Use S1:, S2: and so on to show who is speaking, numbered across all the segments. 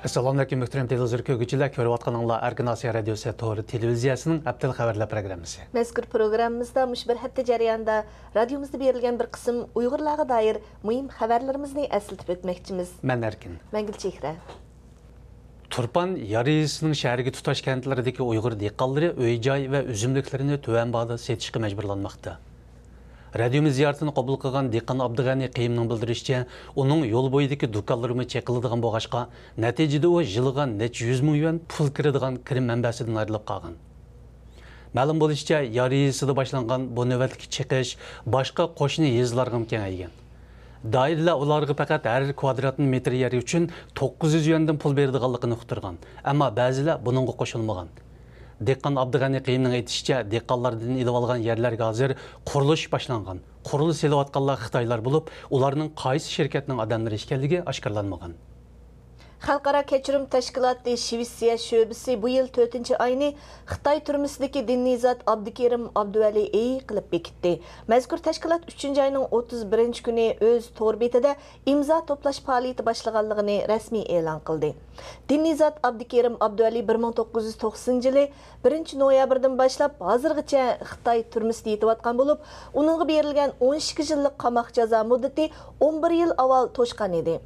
S1: Assalamu alaikum muhtaram televizor ko'ruvchilar, ko'rib atqaninglar Erkin Asiya radiosi to'g'ri televiziyasining Abdul xabarlar programmasi.
S2: Mazkur programmamizda mush bir hafta jarayonida radiomizda berilgan bir qism Uyg'urlarga doir muhim xabarlarimizni eslatib o'tmoqchimiz.
S1: Men Erkin.
S2: Men Gulchehra.
S1: Turpan Yarisining shahriga tutash kentlaridagi Uyg'ur dehqonlari uy-joy va uzumliklarini tuvan бағада setishga majburlanmoqda. Radiomiz ziyoratini qabul qilgan dehqon Abdug'ani Qiyimning bildirishicha, uning yo'l bo'yidagi do'konlarimi chekiladigan bo'lg'achqa, natijada u yiliga necha 100 ming yuan pul kiradigan kirim manbasidan ayrilib qolgan. Ma'lum bo'lishicha, Yarisida boshlangan bu navbatdagi chekish boshqa qo'shni yezlarga ham kengaygan. Doiralar ularga faqat har kvadrat metr yer uchun 900 yuandan pul beradiganligini uqtirgan, ammo ba'zilar buningga qo'shilmagan. Dehqon Abdug'ani Qiyimning aytishicha, dehqonlardan ilib olgan yerlarga hozir qurilish boshlangan. Qurilish selayotganlar Xitoylar bo'lib, ularning qaysi shirkatning odamlari ekanligi oshkorlanmagan.
S2: Xalqaro kechirim tashkiloti Shvetsiya sho'basi bu yil 4-oyni Xitoy turmusidagi diniy zot Abdukerim Abduvali qilib bekitdi. Mazkur tashkilot 3-oyning 31-kuni o'z to'r betida imzo to'plash faoliyati boshlaganligini rasmiy e'lon qildi. Diniy zot Abdukerim Abduvali 1990-yili 1-noyabrdan boshlab hozirgacha Xitoy turmusida yetayotgan bo'lib, uningga berilgan 12 yillik qamoq jazo muddati 11 yil avval to'shgan edi.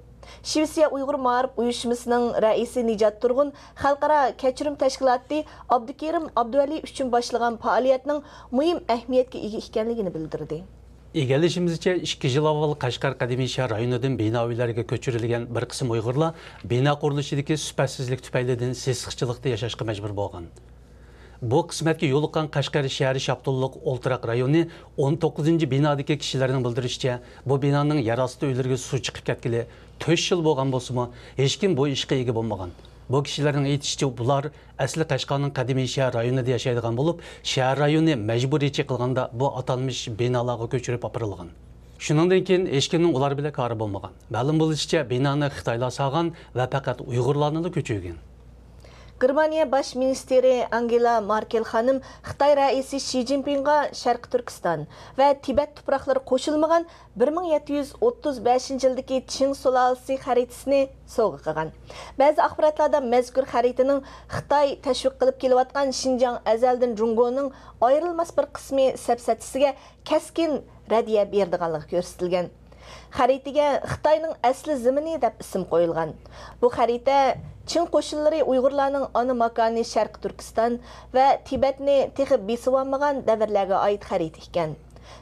S2: Shvetsiya Uyg'ur ma'rif uyushmasining raisi Nijat Turg'un xalqaro kechirim tashkiloti Abdukerim Abduvali uchun boshlagan faoliyatning muhim ahamiyatga ega ekanligini bildirdi.
S1: Egallashimizcha 2 yil avval Qashqar qadimiy shahar rayonidan bino uylarga ko'chirilgan bir qism Uyg'urlar bino qurilishidagi sifatsizlik tufaylidan sessiqchilikda yashashga majbur bo'lgan. Bu qismatga yo'liqqan Qashqar shahri Shabtulliq O'ltiraq rayoni 19-binodagi kishilarning bildirishicha, bu binoning yer osti uylariga suv chiqib ketgili 4 yil bo'lgan bo'lsa-mu, hech kim bu ishga ega bo'lmagan. Bu kishilarning aytishicha, bular asli Qashqarning qadimiy shahar rayonida yashaydigan bo'lib, shahar rayoni majburiy qilganda bu atalmish binolarga ko'chirib opirilgan. Shuningdan keyin hech kimning ular bilan kori bo'lmagan. Ma'lum bo'lishicha, binoni Xitoylar solgan va faqat Uyg'urlarni ko'chirgan.
S2: Germaniya Baş Ministeri Angela Merkel xanım Xitoy raisi Xi Jinpingga Sharq Turkiston va Tibet tuproqlari qo'shilmagan 1735-yildagi Qing sulolasi xaritasini sovg'a qilgan. Ba'zi axborotlarda mazkur xaritaning Xitoy tashviq qilib kelayotgan Xinjiang azaldan Jungoning ayrilmas bir qismi safsatisiga kaskin radiya berdiganligi ko'rsatilgan. Xaritaga Xitoyning asli zimini deb ism qo'yilgan. Bu xarita Çin qo'shinlari Uyg'urlarning ana makoni Sharq Turkiston va Tibetni texib besib olmagan davrlarga oid xarita ekan.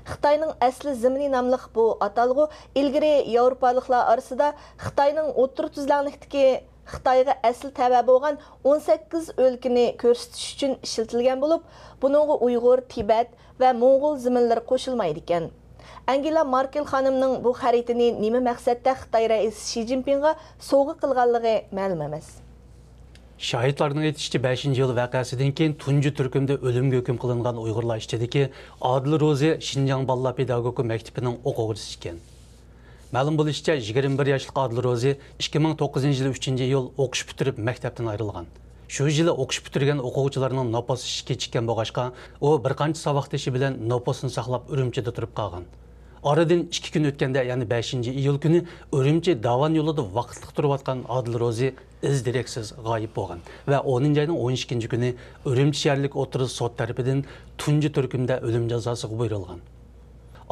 S2: Xitoyning asli zimini nomli bu atalg'u ilgari Yevropaliklar orasida Xitoyning o'tir tuzlanlikdagi Xitoyga asl tava bo'lgan 18 o'lkani ko'rsatish uchun ishlatilgan bo'lib, buningga Uyg'ur, Tibet va Mo'ng'ul ziminlari qo'shilmaydi ekan. Angela Merkel xonimning bu xaritani nima maqsadda Xitoy raisi Xi Jinpingga sovg'a qilganligi ma'lum emas.
S1: Şahitlarning aytishicha, 5-yil voqeasidan keyin tunji turkumda o'limga hukm qilingan Uyg'urlar ichidagi Adil Ro'zi Xinjiang bolalar pedagogika maktabining o'quvchisi ekan. Ma'lum bo'lishicha, 21 yoshli Adil Ro'zi 2009-yil 3-iyul o'qish bitirib maktabdan ayrilgan. Shu yili o'qish bitirgan o'quvchilarning noposi kechikkan bo'lg'achqa, u bir qancha saboqdoshi bilan noposini saqlab Urumchida turib qolgan. Oradan 2 kun o'tganda, ya'ni 5-iyul kuni Urumchi Davan yo'lida vaqtli turayotgan Adil Ro'zi izdireksiz g'oyib bo'lgan va 10-oyning 12-kuni Urumchi shaharlik o'tirish sud tarafidan tunji turkumda o'lim jazosiga buyurilgan.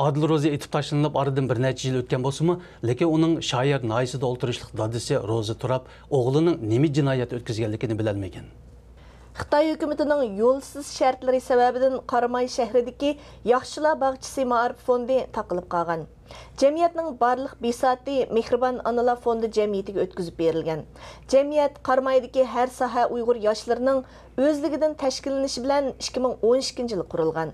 S1: Adil Ro'zi etib tashlanib oradan bir necha yil o'tgan bo'lsa-mu, lekin uning shoir noyisida o'tirishlik dadisi Ro'zi Turab o'g'lining nima jinoyat o'tkazganligini bilolmagan.
S2: Xitoy hukumatining yo'lsiz shartlari sababidan Qaramay shahridagi Yaxshilar bog'chisi ma'rif fondi taqilib qolgan. Jamiyatning barliq besati Mehribon Analar fondi jamiyatiga o'tkazib berilgan. Jamiyat Qaramaydagi har soha Uyg'ur yoshlarining o'zligidan tashkillanishi bilan 2012-yil qurilgan.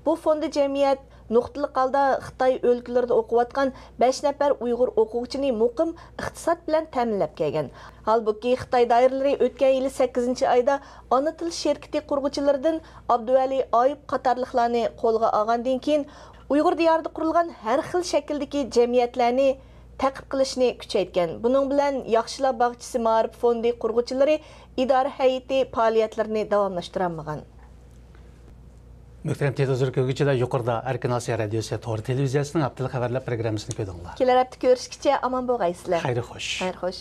S2: Bu fondi jamiyat nuqtali holda Xitoy o'lkalarida o'qiyotgan 5 nafar Uyg'ur o'quvchini muqim iqtisod bilan ta'minlab kelgan. Halbuki Xitoy doiralari o'tgan yil 8-oyda ona til shirkati qurg'uvchilaridan Abduvali Oyib qatorliqlarni qo'lga olgandan keyin Uyg'ur diyorida qurilgan har xil shakldagi jamiyatlarni ta'qib qilishni kuchaytgan. Buning bilan Yaxshilar bog'chisi ma'rif fondi qurg'uvchilari idora hay'ati faoliyatlarini davomlashtirolmagan.
S1: Muhtaram televizor ko'ruvchilar, yuqorida Erkin Asiya radiosi to'g'ri televiziyasining Abdul xabarlar programmasini ko'rdinglar.
S2: Kelar hafta ko'rishguncha omon bo'lgaysizlar.
S1: Xayr xo'sh.
S2: Xayr xo'sh.